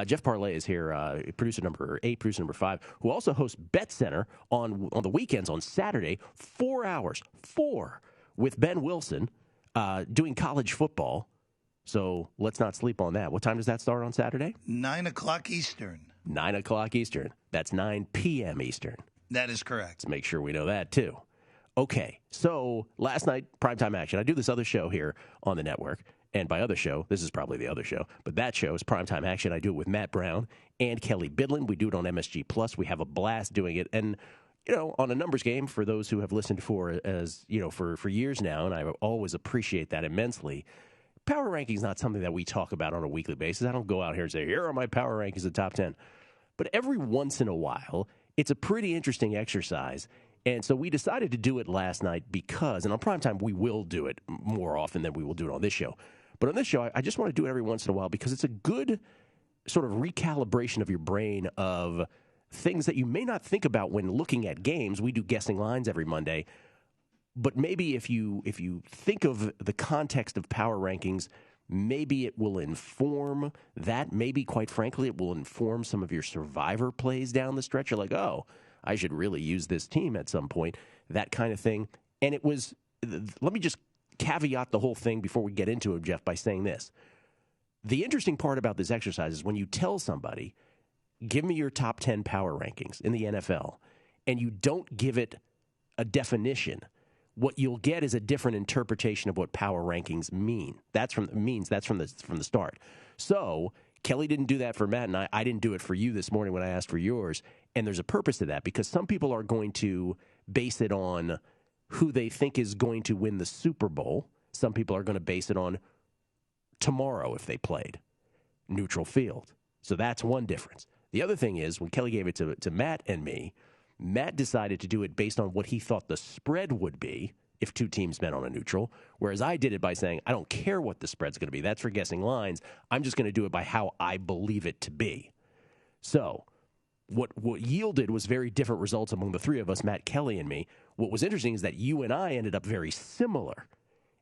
Jeff Parles is here, producer number 8, producer number 5, who also hosts Bet Center on the weekends on Saturday, 4 hours, 4, with Ben Wilson doing college football. So let's not sleep on that. What time does that start on Saturday? 9 o'clock Eastern. 9 o'clock Eastern. That's 9 p.m. Eastern. That is correct. Let's make sure we know that, too. Okay, so last night, primetime action. I do this other show here on the network. And by other show, this is probably the other show, but that show is Primetime Action. I do it with Matt Brown and Kelly Bidlin. We do it on MSG Plus. We have a blast doing it. And, on a numbers game, for those who have listened for years now, and I always appreciate that immensely, power rankings is not something that we talk about on a weekly basis. I don't go out here and say, here are my power rankings, the top 10. But every once in a while, it's a pretty interesting exercise. And so we decided to do it last night because, and on Primetime, we will do it more often than we will do it on this show. But on this show, I just want to do it every once in a while because it's a good sort of recalibration of your brain of things that you may not think about when looking at games. We do guessing lines every Monday. But maybe if you think of the context of power rankings, maybe it will inform that. Maybe, quite frankly, it will inform some of your survivor plays down the stretch. You're like, oh, I should really use this team at some point, that kind of thing. And it was, let me just caveat the whole thing before we get into it, Jeff, by saying this. The interesting part about this exercise is when you tell somebody, give me your top 10 power rankings in the NFL, and you don't give it a definition, what you'll get is a different interpretation of what power rankings mean. That's from the start. So Kelly didn't do that for Matt, and I didn't do it for you this morning when I asked for yours. And there's a purpose to that because some people are going to base it on who they think is going to win the Super Bowl. Some people are going to base it on tomorrow if they played neutral field. So that's one difference. The other thing is when Kelly gave it to Matt and me, Matt decided to do it based on what he thought the spread would be if two teams met on a neutral, whereas I did it by saying, I don't care what the spread's going to be. That's for guessing lines. I'm just going to do it by how I believe it to be. So what yielded was very different results among the three of us, Matt, Kelly, and me. What was interesting is that you and I ended up very similar.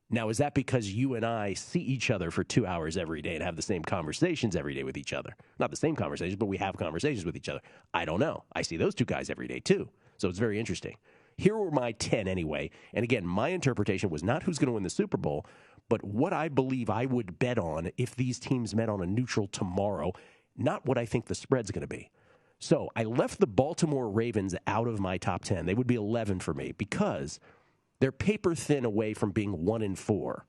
Now, is that because you and I see each other for 2 hours every day and have the same conversations every day with each other? Not the same conversations, but we have conversations with each other. I don't know. I see those two guys every day, too. So it's very interesting. Here were my 10 anyway. And again, my interpretation was not who's going to win the Super Bowl, but what I believe I would bet on if these teams met on a neutral tomorrow, not what I think the spread's going to be. So I left the Baltimore Ravens out of my top 10. They would be 11 for me because they're paper thin away from being 1-4,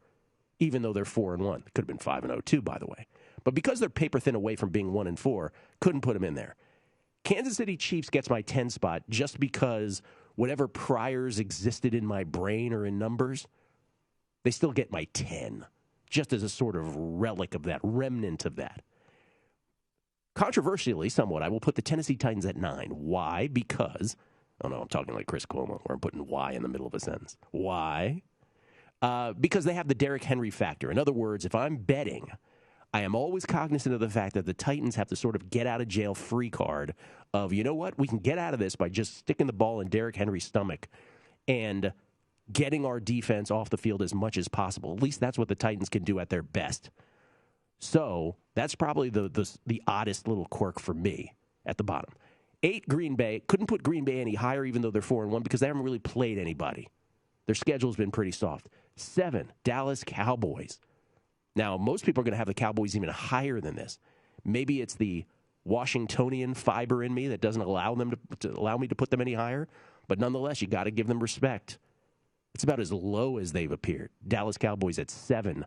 even though they're 4-1. Could have been 5-0 too, by the way. But because they're paper thin away from being 1-4, couldn't put them in there. Kansas City Chiefs gets my 10 spot just because whatever priors existed in my brain or in numbers, they still get my 10, just as a sort of relic of that, remnant of that. Controversially, somewhat, I will put the Tennessee Titans at 9. Why? Because, oh no, I'm talking like Chris Cuomo, where I'm putting why in the middle of a sentence. Why? Because they have the Derrick Henry factor. In other words, if I'm betting, I am always cognizant of the fact that the Titans have to sort of get out of jail free card of, you know what, we can get out of this by just sticking the ball in Derrick Henry's stomach and getting our defense off the field as much as possible. At least that's what the Titans can do at their best. So that's probably the oddest little quirk for me at the bottom. 8, Green Bay. Couldn't put Green Bay any higher even though they're 4-1 because they haven't really played anybody. Their schedule's been pretty soft. 7, Dallas Cowboys. Now, most people are going to have the Cowboys even higher than this. Maybe it's the Washingtonian fiber in me that doesn't allow them to allow me to put them any higher. But nonetheless, you got to give them respect. It's about as low as they've appeared. Dallas Cowboys at 7.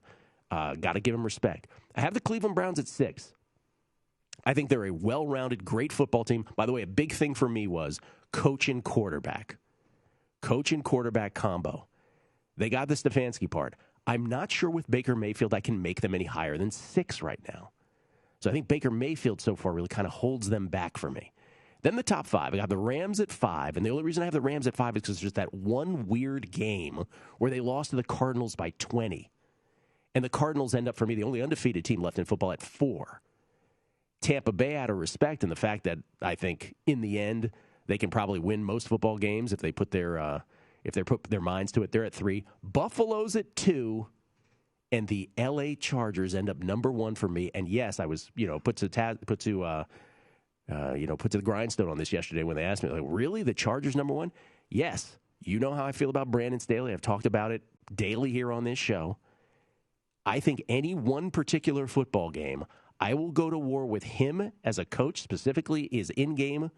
Got to give them respect. I have the Cleveland Browns at 6. I think they're a well-rounded, great football team. By the way, a big thing for me was coach and quarterback. Coach and quarterback combo. They got the Stefanski part. I'm not sure with Baker Mayfield I can make them any higher than 6 right now. So I think Baker Mayfield so far really kind of holds them back for me. Then the top 5. I got the Rams at 5. And the only reason I have the Rams at 5 is because there's that one weird game where they lost to the Cardinals by 20. And the Cardinals end up, for me, the only undefeated team left in football at 4. Tampa Bay, out of respect, and the fact that I think in the end they can probably win most football games if they put their minds to it. They're at 3. Buffalo's at 2, and the L.A. Chargers end up number one for me. And yes, I was put to the grindstone on this yesterday when they asked me, like, really, the Chargers number one? Yes. You know how I feel about Brandon Staley. I've talked about it daily here on this show. I think any one particular football game, I will go to war with him as a coach, specifically his in-game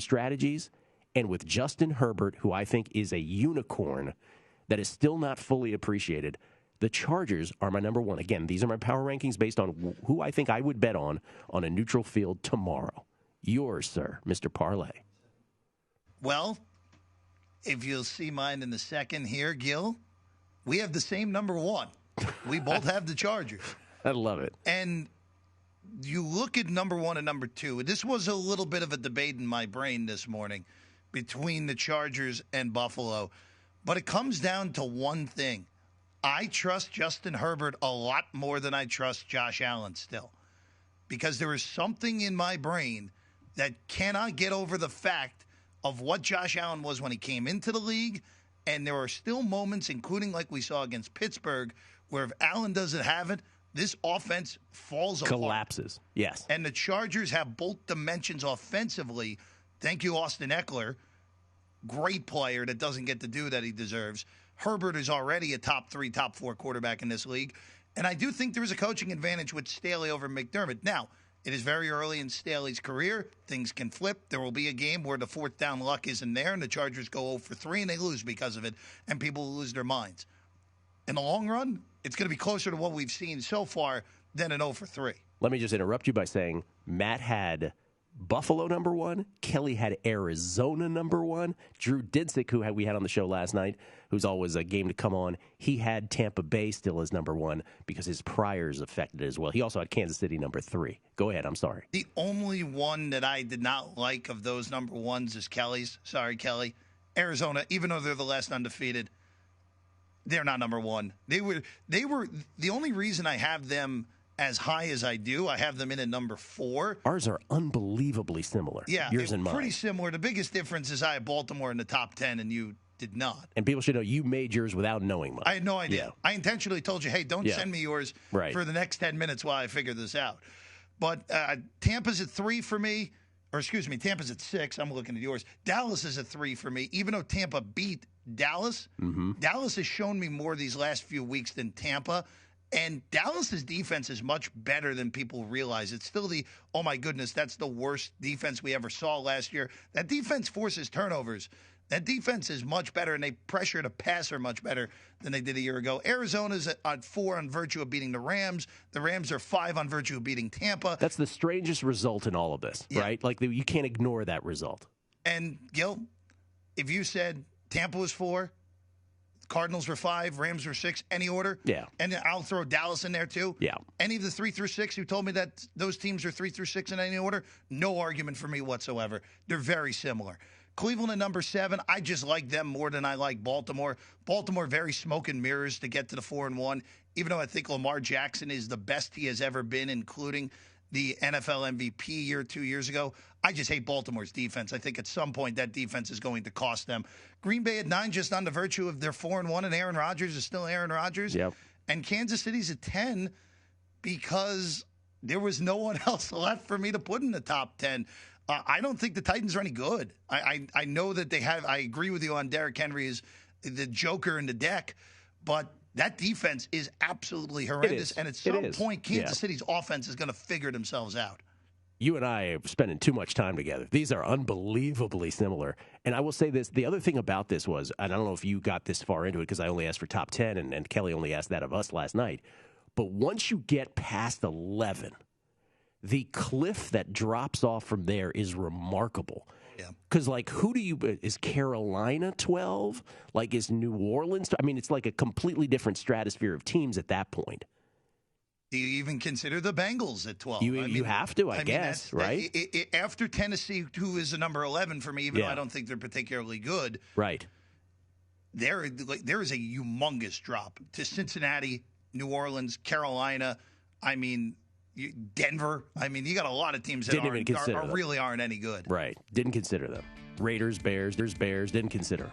strategies, and with Justin Herbert, who I think is a unicorn that is still not fully appreciated. The Chargers are my number one. Again, these are my power rankings based on who I think I would bet on a neutral field tomorrow. Yours, sir, Mr. Parlay. Well, if you'll see mine in the second here, Gill, we have the same number one. We both have the Chargers. I love it. And you look at number one and number two. This was a little bit of a debate in my brain this morning between the Chargers and Buffalo. But it comes down to one thing. I trust Justin Herbert a lot more than I trust Josh Allen still. Because there is something in my brain that cannot get over the fact of what Josh Allen was when he came into the league. And there are still moments, including like we saw against Pittsburgh, where if Allen doesn't have it, this offense falls apart. Collapses, yes. And the Chargers have both dimensions offensively. Thank you, Austin Eckler. Great player that doesn't get to do that he deserves. Herbert is already a top 3, top 4 quarterback in this league. And I do think there is a coaching advantage with Staley over McDermott. Now, it is very early in Staley's career. Things can flip. There will be a game where the fourth down luck isn't there and the Chargers go 0 for 3 and they lose because of it, and people will lose their minds. In the long run, it's going to be closer to what we've seen so far than an 0 for 3. Let me just interrupt you by saying Matt had Buffalo number one. Kelly had Arizona number one. Drew Dinsick, who we had on the show last night, who's always a game to come on, he had Tampa Bay still as number one because his priors affected it as well. He also had Kansas City number 3. Go ahead. I'm sorry. The only one that I did not like of those number ones is Kelly's. Sorry, Kelly. Arizona, even though they're the last undefeated, they're not number one. They were the only reason I have them as high as I do. I have them in at number 4. Ours are unbelievably similar. Yeah, yours and mine. Pretty similar. The biggest difference is I have Baltimore in the top 10 and you did not. And people should know you made yours without knowing mine. I had no idea. Yeah. I intentionally told you, hey, don't send me yours for the next 10 minutes while I figure this out. But Tampa's at 3 for me. Or excuse me, Tampa's at 6. I'm looking at yours. Dallas is at 3 for me. Even though Tampa beat Dallas, Dallas has shown me more these last few weeks than Tampa. And Dallas's defense is much better than people realize. It's still oh my goodness, that's the worst defense we ever saw last year. That defense forces turnovers. That defense is much better, and they pressure the passer much better than they did a year ago. Arizona's at 4 on virtue of beating the Rams. The Rams are 5 on virtue of beating Tampa. That's the strangest result in all of this, right? Like, you can't ignore that result. And, Gil, if you said Tampa was 4, Cardinals were 5, Rams were 6, any order? Yeah. And I'll throw Dallas in there, too? Yeah. Any of the 3 through 6 who told me that those teams are 3 through 6 in any order? No argument for me whatsoever. They're very similar. Cleveland at number 7, I just like them more than I like Baltimore. Baltimore, very smoke and mirrors to get to the 4-1, even though I think Lamar Jackson is the best he has ever been, including the NFL MVP year 2 years ago. I just hate Baltimore's defense. I think at some point that defense is going to cost them. Green Bay at 9, just on the virtue of their 4-1, and Aaron Rodgers is still Aaron Rodgers. Yep. And Kansas City's at 10 because there was no one else left for me to put in the top 10. I don't think the Titans are any good. I know that they have. I agree with you on Derrick Henry is the joker in the deck, but that defense is absolutely horrendous. And at some point, Kansas City's offense is going to figure themselves out. You and I are spending too much time together. These are unbelievably similar. And I will say this, the other thing about this was, and I don't know if you got this far into it because I only asked for top 10 and Kelly only asked that of us last night, but once you get past 11, the cliff that drops off from there is remarkable. Yeah. Because, like, is Carolina 12? Like, is New Orleans? I mean, it's like a completely different stratosphere of teams at that point. Do you even consider the Bengals at 12? You have to, I guess, right? After Tennessee, who is a number 11 for me, even though I don't think they're particularly good. Right. There is a humongous drop to Cincinnati, New Orleans, Carolina. I mean, Denver. I mean, you got a lot of teams that really aren't any good. Right. Didn't consider them. Raiders, Bears, didn't consider them.